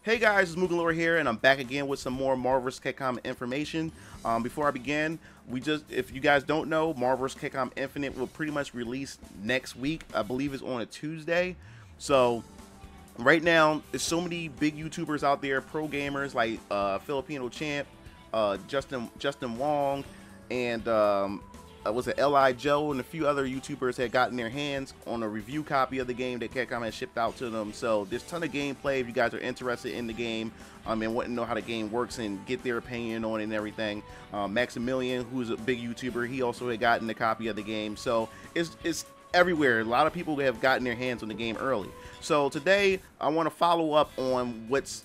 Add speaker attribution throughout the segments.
Speaker 1: Hey guys, it's MugenLord here, and I'm back again with some more Marvel vs. Capcom information. Before I begin, if you guys don't know, Marvel vs. Capcom Infinite will pretty much release next week. I believe it's on a Tuesday. So right now, there's so many big YouTubers out there, pro gamers like Filipino Champ, Justin Wong, and was it Li Joe, and a few other YouTubers had gotten their hands on a review copy of the game that Capcom has shipped out to them. So there's a ton of gameplay if you guys are interested in the game and want to know how the game works and get their opinion on it and everything. Maximilian, who's a big YouTuber, he also had gotten a copy of the game. So it's everywhere. A lot of people have gotten their hands on the game early. So today I want to follow up on what's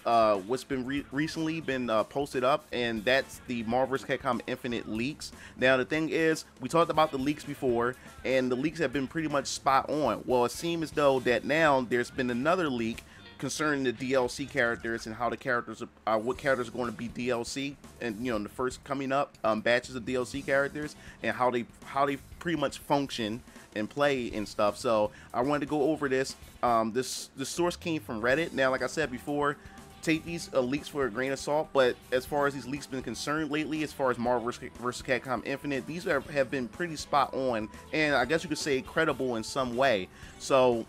Speaker 1: been recently been posted up, and that's the Marvel vs. Capcom Infinite leaks. Now the thing is, we talked about the leaks before, and the leaks have been pretty much spot on. Well, it seems as though that now there's been another leak concerning the DLC characters and how the characters are, what characters are going to be DLC, and the first coming up batches of DLC characters, and how they pretty much function and play and stuff. So I wanted to go over this. This source came from Reddit. Now, like I said before, take these leaks for a grain of salt, but as far as these leaks been concerned lately, as far as Marvel vs. Capcom Infinite, these have been pretty spot on, and I guess you could say credible in some way. So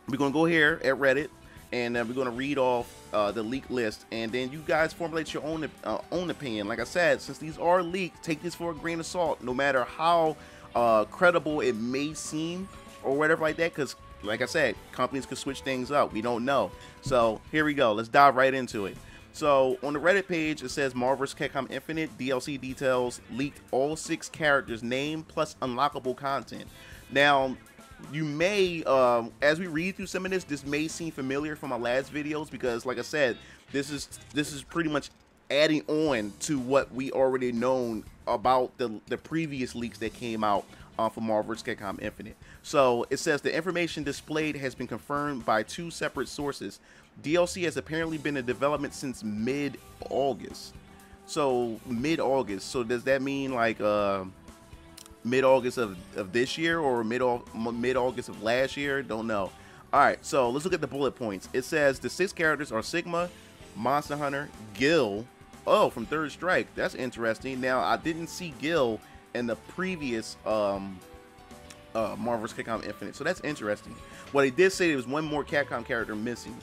Speaker 1: we're gonna go here at Reddit, and we're going to read off the leak list, and then you guys formulate your own opinion. Like I said, since these are leaked, take this for a grain of salt, no matter how credible it may seem or whatever like that, because like I said, companies could switch things up. We don't know. So here we go. Let's dive right into it. So on the Reddit page, it says Marvel vs. Capcom Infinite DLC details leaked, all 6 characters name plus unlockable content. Now, you may, as we read through some of this may seem familiar from my last videos, because like I said, this is pretty much adding on to what we already known about the previous leaks that came out for Marvel vs. Capcom Infinite. So it says the information displayed has been confirmed by 2 separate sources. DLC has apparently been in development since mid-August. So mid-August. So does that mean like mid-August of this year, or mid-August of last year? Don't know. Alright, so let's look at the bullet points. It says the 6 characters are Sigma, Monster Hunter, Gil. Oh, from Third Strike. That's interesting. Now, I didn't see Gil in the previous Marvel vs. Capcom Infinite, so that's interesting. What they did say, there was one more Capcom character missing.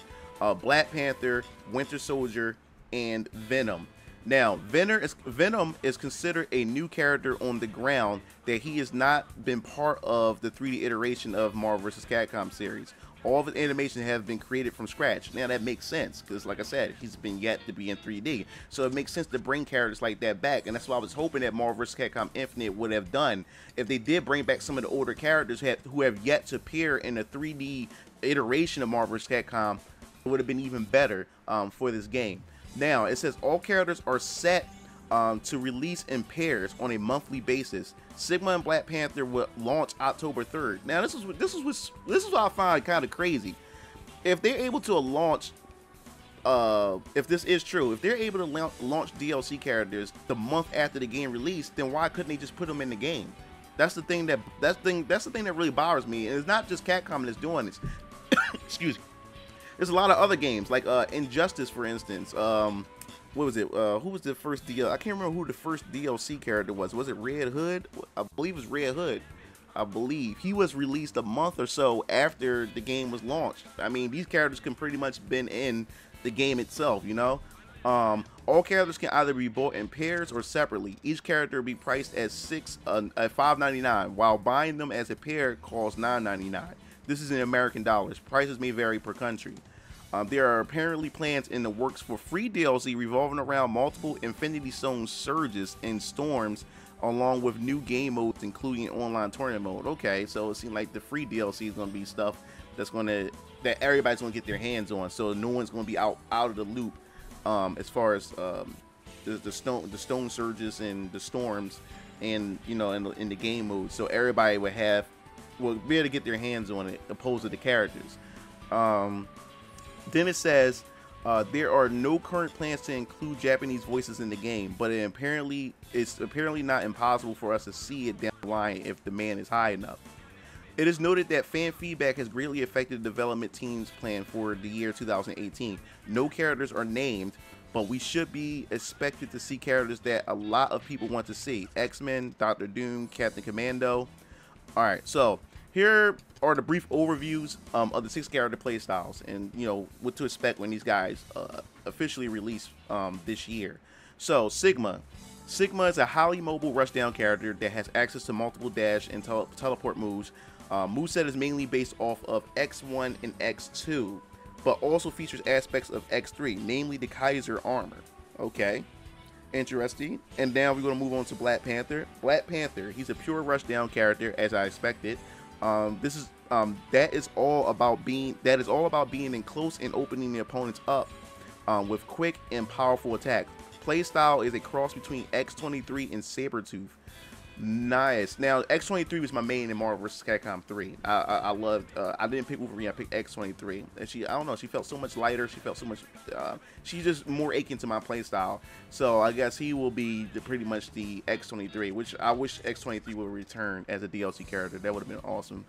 Speaker 1: Black Panther, Winter Soldier, and Venom. Now, Venom is considered a new character on the ground, that he has not been part of the 3D iteration of Marvel vs. Capcom series. All of his animations have been created from scratch. Now, that makes sense, because like I said, he's been yet to be in 3D. So it makes sense to bring characters like that back, and that's what I was hoping that Marvel vs. Capcom Infinite would have done. If they did bring back some of the older characters who have yet to appear in a 3D iteration of Marvel vs. Capcom, it would have been even better for this game. Now, it says all characters are set to release in pairs on a monthly basis. Sigma and Black Panther will launch October 3rd. Now, this is what I find kind of crazy. If they're able to launch, if this is true, if they're able to launch DLC characters the month after the game release, then why couldn't they just put them in the game? That's the thing that really bothers me. And it's not just Capcom that's doing this. Excuse me. There's a lot of other games, like Injustice, for instance. What was it? Who was the first DLC? I can't remember who the first DLC character was. Was it Red Hood? I believe it was Red Hood. I believe he was released a month or so after the game was launched. I mean, these characters can pretty much been in the game itself, All characters can either be bought in pairs or separately. Each character will be priced at $5.99, while buying them as a pair costs $9.99. This is in American dollars. Prices may vary per country. There are apparently plans in the works for free DLC revolving around multiple Infinity Stone surges and storms, along with new game modes, including online tournament mode. Okay, so it seems like the free DLC is going to be stuff that everybody's going to get their hands on, so no one's going to be out of the loop as far as the stone surges and the storms, and in the game mode. So everybody will be able to get their hands on it, opposed to the characters. Then it says there are no current plans to include Japanese voices in the game, but it's apparently not impossible for us to see it down the line if demand is high enough. It is noted that fan feedback has greatly affected the development team's plan for the year 2018. No characters are named, but we should be expected to see characters that a lot of people want to see. X-Men, Doctor Doom, Captain Commando. Alright, so here are the brief overviews of the 6 character playstyles and, you know, what to expect when these guys officially release this year. So, Sigma. Sigma is a highly mobile rushdown character that has access to multiple dash and teleport moves. Moveset is mainly based off of X1 and X2, but also features aspects of X3, namely the Kaiser armor. Okay, interesting. And now we're going to move on to Black Panther. Black Panther, he's a pure rushdown character, as I expected. That is all about being in close and opening the opponents up with quick and powerful attacks. Playstyle is a cross between X-23 and Sabretooth. Nice. Now, X-23 was my main in Marvel vs. Capcom 3. I loved, I didn't pick Wolverine, I picked X-23. And I don't know, she felt so much lighter, she felt so much, she's just more akin to my playstyle. So I guess he will be pretty much the X-23, which I wish X-23 would return as a DLC character. That would have been awesome.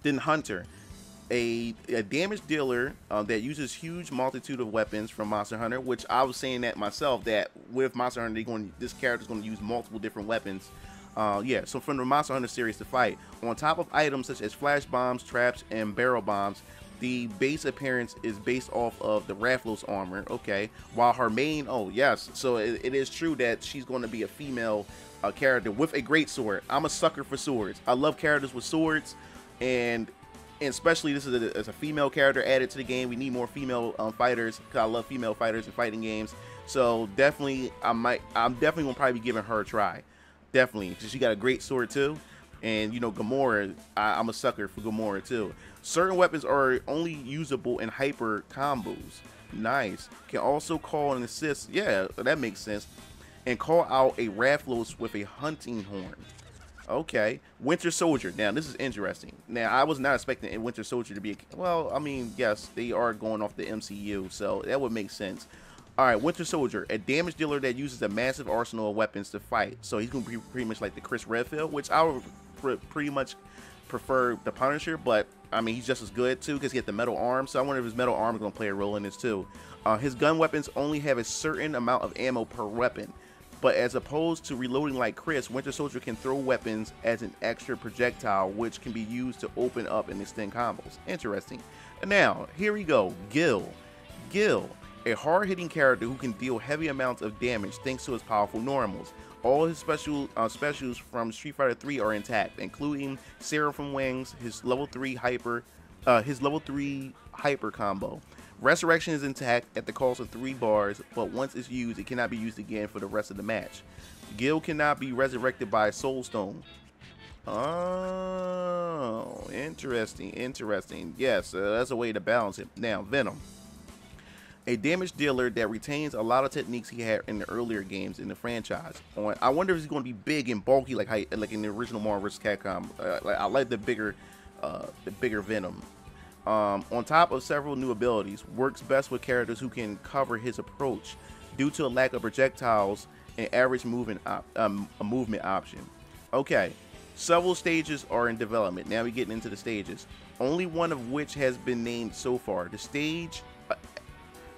Speaker 1: Then Hunter. A damage dealer that uses huge multitude of weapons from Monster Hunter, which I was saying that myself, that with Monster Hunter this character's going to use multiple different weapons. Yeah, so from the Monster Hunter series to fight, on top of items such as flash bombs, traps, and barrel bombs, the base appearance is based off of the Rathalos armor. Okay, while her main, oh yes, so it is true that she's going to be a female character with a great sword. I'm a sucker for swords. I love characters with swords, and especially this is as a female character added to the game. We need more female fighters, because I love female fighters in fighting games. So definitely, I'm definitely gonna probably be giving her a try. Definitely, because she got a great sword too. And you know, Gamora, I'm a sucker for Gamora too. Certain weapons are only usable in hyper combos. Nice. Can also call and assist. Yeah, that makes sense. And call out a Rathalos with a hunting horn. Okay, Winter Soldier. Now this is interesting. Now I was not expecting Winter Soldier to be well, I mean, yes, they are going off the MCU, so that would make sense. All right, Winter Soldier, a damage dealer that uses a massive arsenal of weapons to fight. So he's going to be pretty much like the Chris Redfield, which I would pretty much prefer the Punisher, but I mean, he's just as good too because he has the metal arm. So I wonder if his metal arm is going to play a role in this too. His gun weapons only have a certain amount of ammo per weapon. But as opposed to reloading like Chris, Winter Soldier can throw weapons as an extra projectile, which can be used to open up and extend combos. Interesting. And now, here we go. Gil. Gil, a hard-hitting character who can deal heavy amounts of damage thanks to his powerful normals. All his specials from Street Fighter 3 are intact, including Seraphim Wings, his level 3 hyper combo. Resurrection is intact at the cost of 3 bars, but once it's used, it cannot be used again for the rest of the match. Gil cannot be resurrected by a Soul Stone. Oh, interesting, interesting. Yes, that's a way to balance it. Now, Venom. A damage dealer that retains a lot of techniques he had in the earlier games in the franchise. I wonder if he's going to be big and bulky like in the original Marvel vs. Capcom. I like the bigger Venom. On top of several new abilities, works best with characters who can cover his approach due to a lack of projectiles and average movement option. Okay, several stages are in development. Now we're getting into the stages, only one of which has been named so far. The stage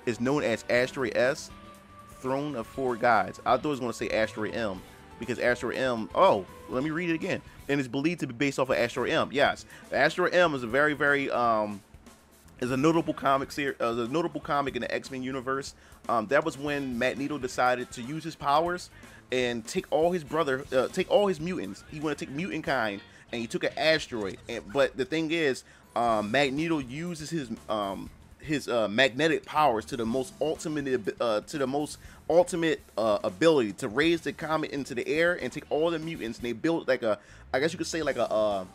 Speaker 1: is known as Asteroid S, Throne of 4 Gods. I thought it was going to say Asteroid M, because Asteroid M, oh, let me read it again. And it's believed to be based off of Asteroid M. Yes, Asteroid M is a very, is a notable comic series, a notable comic in the X-Men universe. That was when Magneto decided to use his powers and take all his mutants. He wanted to take mutant kind, and he took an asteroid. But the thing is, Magneto uses his magnetic powers to the most ultimate ability to raise the comet into the air and take all the mutants, and they built like a, I guess you could say like a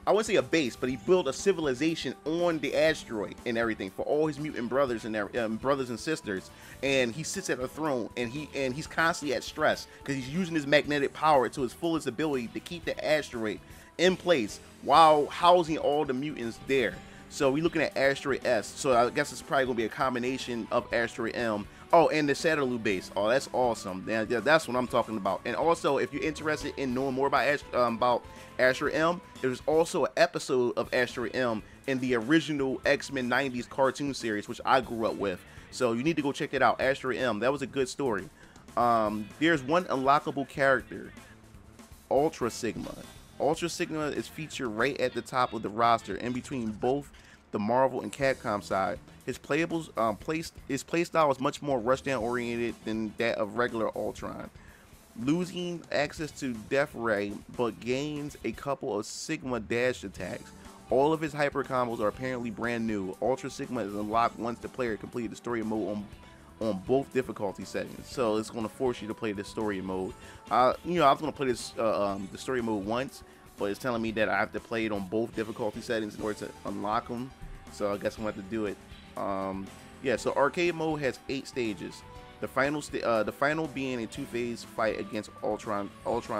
Speaker 1: I wouldn't say a base, but he built a civilization on the asteroid and everything for all his mutant brothers and brothers and sisters. And he sits at a throne, and he's constantly at stress because he's using his magnetic power to his fullest ability to keep the asteroid in place while housing all the mutants there. So we're looking at Asteroid S. So I guess it's probably gonna be a combination of Asteroid M. Oh, and the Shadaloo base. Oh, that's awesome. Yeah, that's what I'm talking about. And also, if you're interested in knowing more about Astro M, there's also an episode of Astro M in the original X-Men 90s cartoon series, which I grew up with. So you need to go check it out. Astro M. That was a good story. There's one unlockable character, Ultra Sigma. Ultra Sigma is featured right at the top of the roster, in between both the Marvel and Capcom side. His playstyle is much more rushdown oriented than that of regular Ultron, losing access to Death Ray, but gains a couple of Sigma dash attacks. All of his hyper combos are apparently brand new. Ultra Sigma is unlocked once the player completed the story mode on both difficulty settings, so it's going to force you to play the story mode. I was going to play this the story mode once, but it's telling me that I have to play it on both difficulty settings in order to unlock them. So I guess I'm going to have to do it. Yeah, so arcade mode has 8 stages. The final being a 2-phase fight against Ultron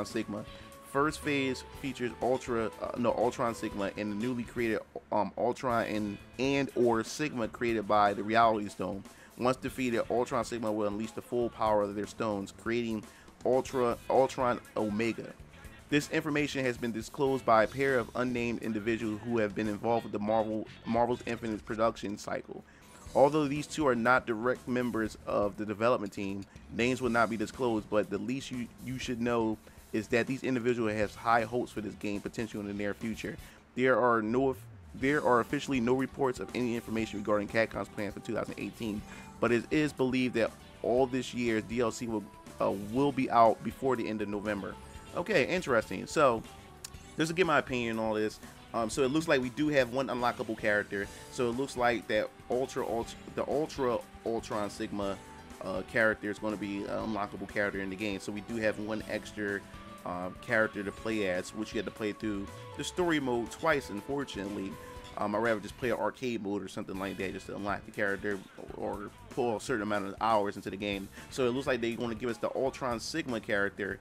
Speaker 1: Sigma. First phase features Ultron Sigma and the newly created Ultron and or Sigma created by the Reality Stone. Once defeated, Ultron Sigma will unleash the full power of their stones, creating Ultron Omega. This information has been disclosed by a pair of unnamed individuals who have been involved with the Marvel's Infinite production cycle. Although these two are not direct members of the development team, names will not be disclosed, but the least you should know is that these individuals have high hopes for this game potential in the near future. There are officially no reports of any information regarding Capcom's plans for 2018, but it is believed that all this year's DLC will be out before the end of November. Okay, interesting. So, just to get my opinion on all this, so it looks like we do have one unlockable character. So it looks like that the Ultra Ultron Sigma character is going to be an unlockable character in the game. So we do have one extra character to play as, which you had to play through the story mode twice, unfortunately. I'd rather just play an arcade mode or something like that just to unlock the character or pull a certain amount of hours into the game. So it looks like they're going to give us the Ultron Sigma character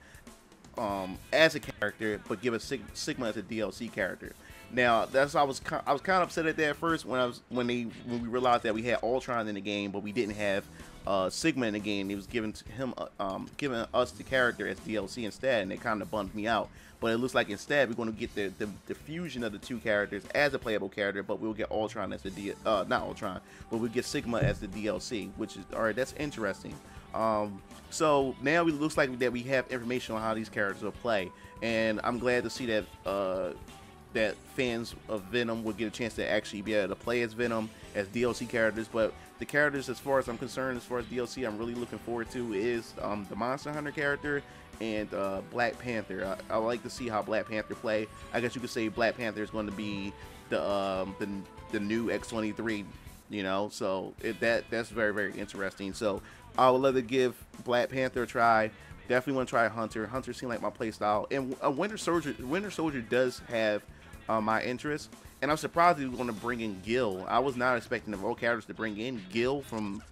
Speaker 1: as a character, but give us Sigma as a DLC character. Now I was kind of upset at that at first when we realized that we had Ultron in the game, but we didn't have Sigma in the game. It was giving us the character as DLC instead, and it kind of bummed me out. But it looks like instead we're going to get the fusion of the two characters as a playable character, but we'll get Ultron as the not Ultron, but we'll get Sigma as the DLC, which is alright. That's interesting. So now it looks like that we have information on how these characters will play, and I'm glad to see that that fans of Venom will get a chance to actually be able to play as Venom as DLC characters. But the characters, as far as I'm concerned, as far as DLC, I'm really looking forward to is the Monster Hunter character and Black Panther. I like to see how Black Panther play. I guess you could say Black Panther is going to be the new X-23, you know. So that's very, very interesting. So I would love to give Black Panther a try. Definitely want to try Hunter. Hunter seemed like my playstyle, and Winter Soldier does have my interest, and I'm surprised he was going to bring in Gil. I was not expecting of all characters to bring in Gil from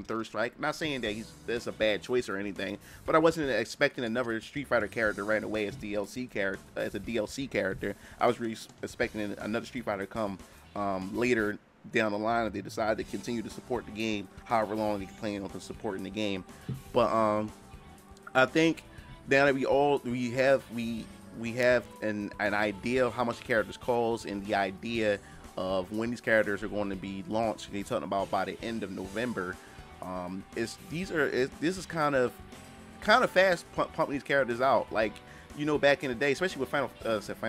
Speaker 1: Third Strike. Not saying that that's a bad choice or anything, but I wasn't expecting another Street Fighter character right away as a DLC character. I was really expecting another Street Fighter to come later down the line if they decide to continue to support the game, however long they plan on supporting the game. But I think now that we have an idea of how much the characters cost and the idea of when these characters are going to be launched. They're talking about by the end of November. This is kind of fast pumping these characters out. Like, you know, back in the day, especially with Final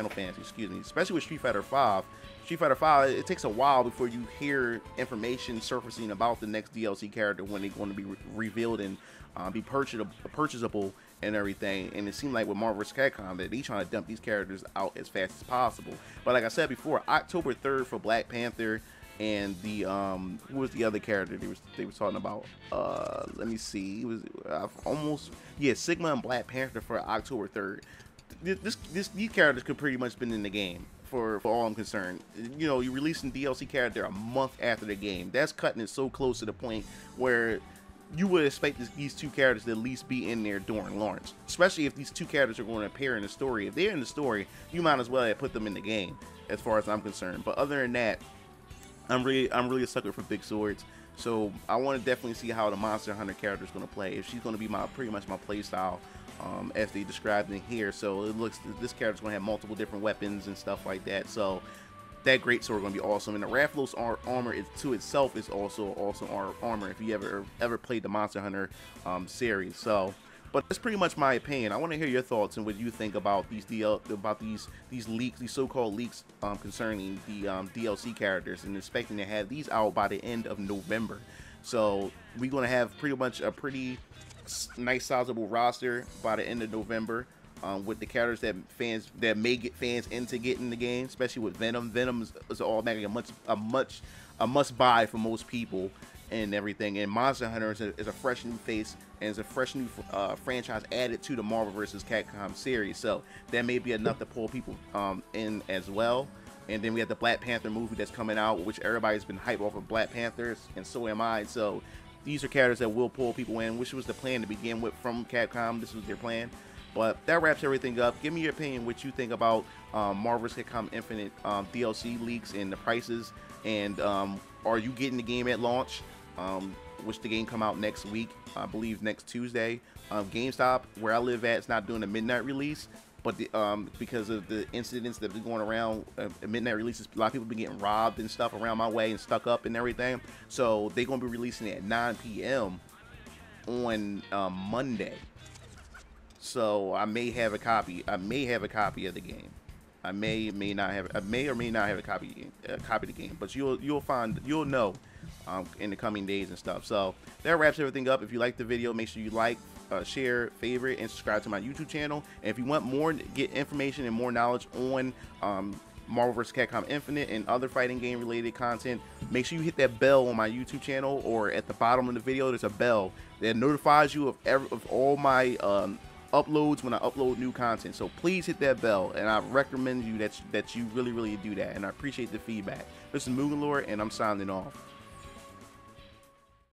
Speaker 1: Fantasy, excuse me, especially with Street Fighter V. Street Fighter V, it takes a while before you hear information surfacing about the next DLC character when they're going to be revealed and be purchasable and everything. And it seemed like with Marvel vs. Capcom that they trying to dump these characters out as fast as possible. But like I said before, October 3rd for Black Panther and the who was the other character they was talking about? Let me see. It was Sigma and Black Panther for October 3rd. These characters could pretty much been in the game for all I'm concerned. You know, you're releasing DLC character a month after the game. That's cutting it so close to the point where you would expect these two characters to at least be in there during launch, especially if these two characters are going to appear in the story. If they're in the story, you might as well have put them in the game, as far as I'm concerned. But other than that, I'm really a sucker for big swords. So I want to definitely see how the Monster Hunter character is going to play. If she's going to be pretty much my play style, as they described in here. So it looks this character's going to have multiple different weapons and stuff like that. So that great sword going to be awesome. And the Rathalos armor to itself is also awesome armor if you ever played the Monster Hunter series. So. But that's pretty much my opinion. I want to hear your thoughts and what you think about these leaks, these so-called leaks concerning the DLC characters, and expecting to have these out by the end of November. So we're gonna have pretty much a pretty nice, sizable roster by the end of November, with the characters that may get fans into getting the game, especially with Venom. Venom is automatically a must buy for most people and everything. And Monster Hunter is a fresh new face and is a fresh new franchise added to the Marvel vs. Capcom series. So that may be enough to pull people in as well. And then we have the Black Panther movie that's coming out, which everybody's been hyped off of Black Panther, and so am I. So these are characters that will pull people in, which was the plan to begin with from Capcom. This was their plan. But that wraps everything up. Give me your opinion, what you think about Marvel vs. Capcom Infinite DLC leaks and the prices. And are you getting the game at launch? Which the game come out next week, I believe next Tuesday. GameStop, where I live at, is not doing a midnight release, but because of the incidents that have been going around, midnight releases, a lot of people been getting robbed and stuff around my way and stuck up and everything. So they're gonna be releasing it at 9 p.m. on Monday. So I may have a copy. I may have a copy of the game. I may or may not have a copy of the game. But you'll know in the coming days and stuff. So that wraps everything up. If you like the video, make sure you like, share, favorite, and subscribe to my YouTube channel. And if you want more, get information and more knowledge on Marvel vs. Capcom Infinite and other fighting game related content, make sure you hit that bell on my YouTube channel, or at the bottom of the video there's a bell that notifies you of all my uploads when I upload new content. So please hit that bell, and I recommend you that you really do that, and I appreciate the feedback. This is MugenLord, and I'm signing off.